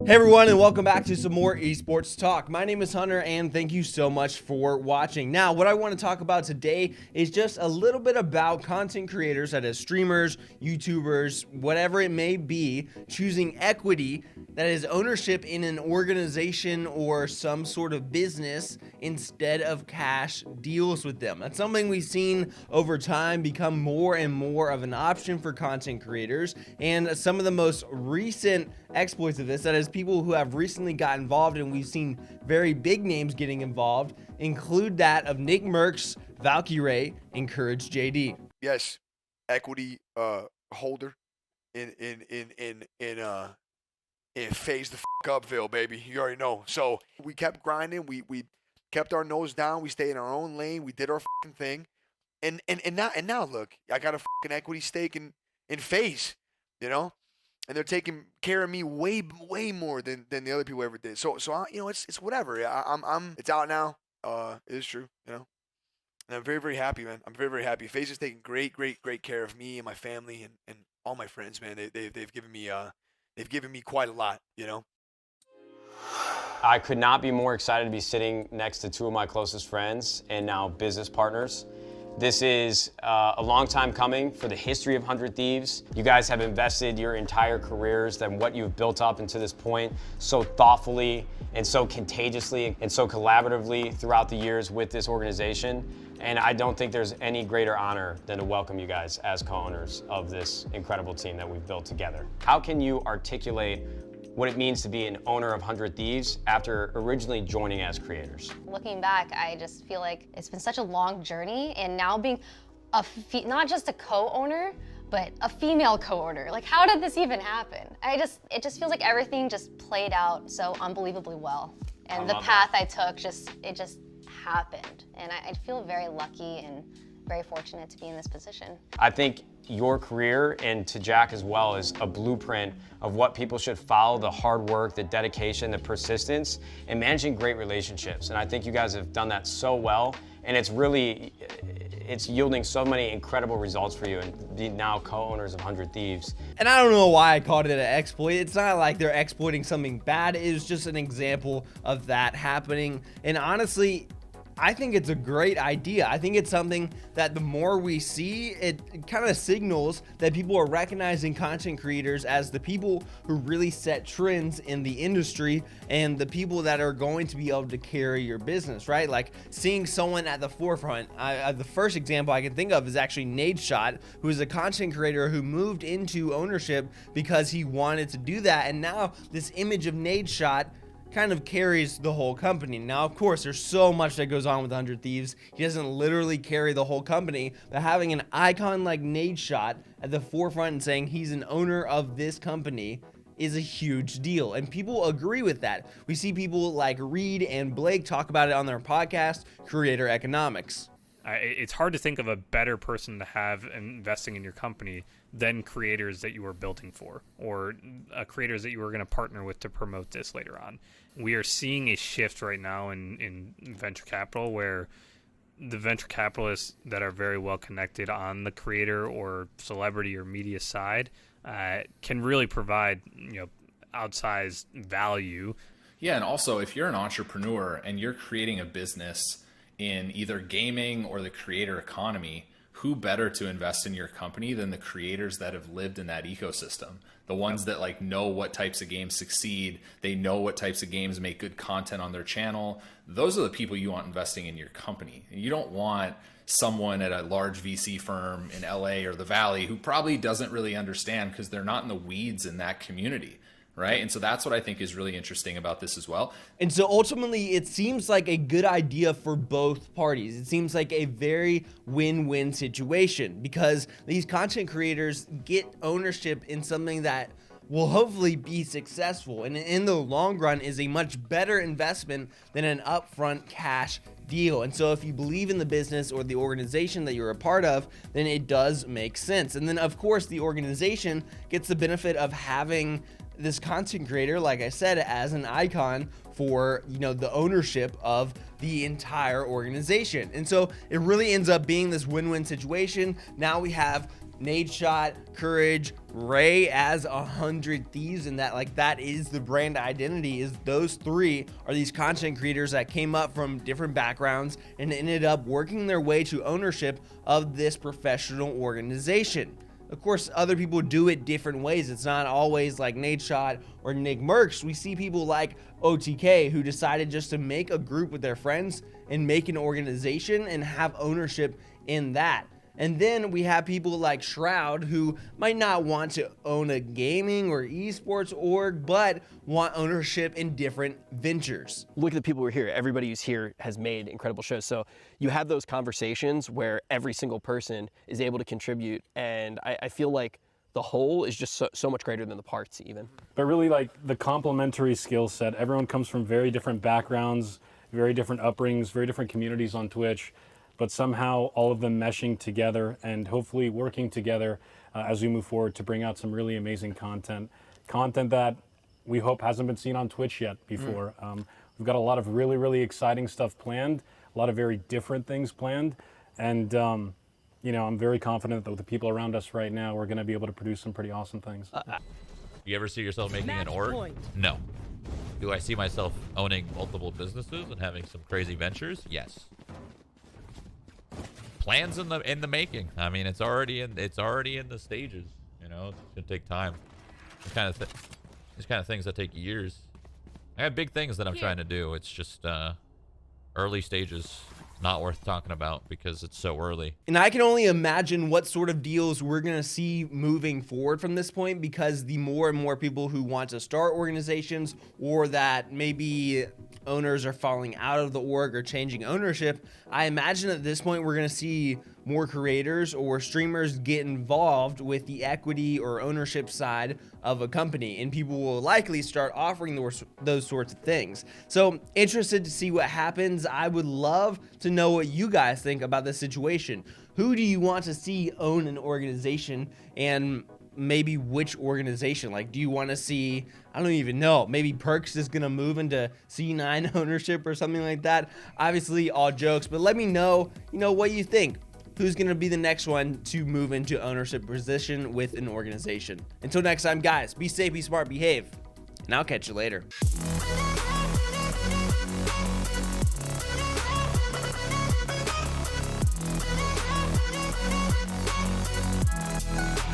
Hey everyone, and welcome back to some more esports talk. My name is Hunter, and thank you so much for watching. Now, what I want to talk about today is just a little bit about content creators, that is streamers, YouTubers, whatever it may be, choosing equity, that is ownership in an organization or some sort of business instead of cash deals with them. That's something we've seen over time become more and more of an option for content creators, and some of the most recent exploits of this, that is people who have recently got involved, and we've seen very big names getting involved, include that of Nickmercs, Valkyrae, and CouRageJD. Yes, equity holder in phase the upville, baby. You already know. So we kept grinding. We kept our nose down. We stayed in our own lane. We did our thing. And now look, I got a equity stake in phase, you know, and they're taking care of me way more than the other people ever did. So I, it's whatever. It's out now. It is true, you know. And I'm very happy, man. I'm very happy. FaZe is taking great care of me and my family and all my friends, man. They've given me quite a lot, you know. I could not be more excited to be sitting next to two of my closest friends and now business partners. This is a long time coming for the history of 100 Thieves. You guys have invested your entire careers and what you've built up into this point so thoughtfully and so contagiously and so collaboratively throughout the years with this organization. And I don't think there's any greater honor than to welcome you guys as co-owners of this incredible team that we've built together. How can you articulate what it means to be an owner of 100 Thieves after originally joining as creators? Looking back, I just feel like it's been such a long journey, and now being not just a co-owner, but a female co-owner. Like, how did this even happen? It just feels like everything just played out so unbelievably well. And the path I took, it just happened. And I feel very lucky and very fortunate to be in this position. I think your career, and to Jack as well, is a blueprint of what people should follow: the hard work, the dedication, the persistence, and managing great relationships. And I think you guys have done that so well, and it's yielding so many incredible results for you and being now co-owners of 100 Thieves. And I don't know why I called it an exploit. It's not like they're exploiting something bad. It was just an example of that happening. And honestly, I think it's a great idea. I think it's something that the more we see, it kind of signals that people are recognizing content creators as the people who really set trends in the industry and the people that are going to be able to carry your business, right? Like seeing someone at the forefront. The first example I can think of is actually Nadeshot, who is a content creator who moved into ownership because he wanted to do that. And now this image of Nadeshot kind of carries the whole company. Now, of course, there's so much that goes on with 100 Thieves. He doesn't literally carry the whole company, but having an icon like Nadeshot at the forefront and saying he's an owner of this company is a huge deal, and people agree with that. We see people like Reed and Blake talk about it on their podcast, Creator Economics. It's hard to think of a better person to have investing in your company than creators that you are building for, or creators that you are going to partner with to promote this later on. We are seeing a shift right now in venture capital, where the venture capitalists that are very well connected on the creator or celebrity or media side can really provide, outsized value. Yeah, and also if you're an entrepreneur and you're creating a business in either gaming or the creator economy, who better to invest in your company than the creators that have lived in that ecosystem? The ones that know what types of games succeed, they know what types of games make good content on their channel. Those are the people you want investing in your company. And you don't want someone at a large VC firm in LA or the Valley who probably doesn't really understand, because they're not in the weeds in that community. Right. And so that's what I think is really interesting about this as well. And so ultimately, it seems like a good idea for both parties. It seems like a very win-win situation, because these content creators get ownership in something that will hopefully be successful, and in the long run is a much better investment than an upfront cash deal. And so if you believe in the business or the organization that you're a part of, then it does make sense. And then of course the organization gets the benefit of having this content creator, like I said, as an icon for, the ownership of the entire organization. And so it really ends up being this win-win situation. Now we have Nadeshot, CouRageJD as 100 Thieves, and that is the brand identity. Is those three are these content creators that came up from different backgrounds and ended up working their way to ownership of this professional organization. Of course, other people do it different ways. It's not always like Nadeshot or Nickmercs. We see people like OTK who decided just to make a group with their friends and make an organization and have ownership in that. And then we have people like Shroud who might not want to own a gaming or esports org, but want ownership in different ventures. Look at the people who are here. Everybody who's here has made incredible shows. So you have those conversations where every single person is able to contribute. And I feel like the whole is just so much greater than the parts even. But really, like, the complementary skill set, everyone comes from very different backgrounds, very different upbringings, very different communities on Twitch, but somehow all of them meshing together and hopefully working together as we move forward to bring out some really amazing content that we hope hasn't been seen on Twitch yet before. We've got a lot of really, really exciting stuff planned, a lot of very different things planned, and you know, I'm very confident that with the people around us right now, we're going to be able to produce some pretty awesome things. You ever see yourself making an org? No. Do I see myself owning multiple businesses and having some crazy ventures? Yes. Plans in the making. I mean, it's already in the stages. You know, it's gonna take time. These kind of things that take years. I have big things that I'm trying to do. It's just early stages. Not worth talking about because it's so early. And I can only imagine what sort of deals we're going to see moving forward from this point, because the more and more people who want to start organizations, or that maybe owners are falling out of the org or changing ownership, I imagine at this point we're going to see more creators or streamers get involved with the equity or ownership side of a company, and people will likely start offering those sorts of things. So interested to see what happens. I would love to know what you guys think about this situation. Who do you want to see own an organization, and maybe which organization? Like, do you want to see, I don't even know, maybe Perks is gonna move into C9 ownership or something like that? Obviously all jokes, but let me know, what you think. Who's going to be the next one to move into ownership position with an organization? Until next time, guys, be safe, be smart, behave, and I'll catch you later.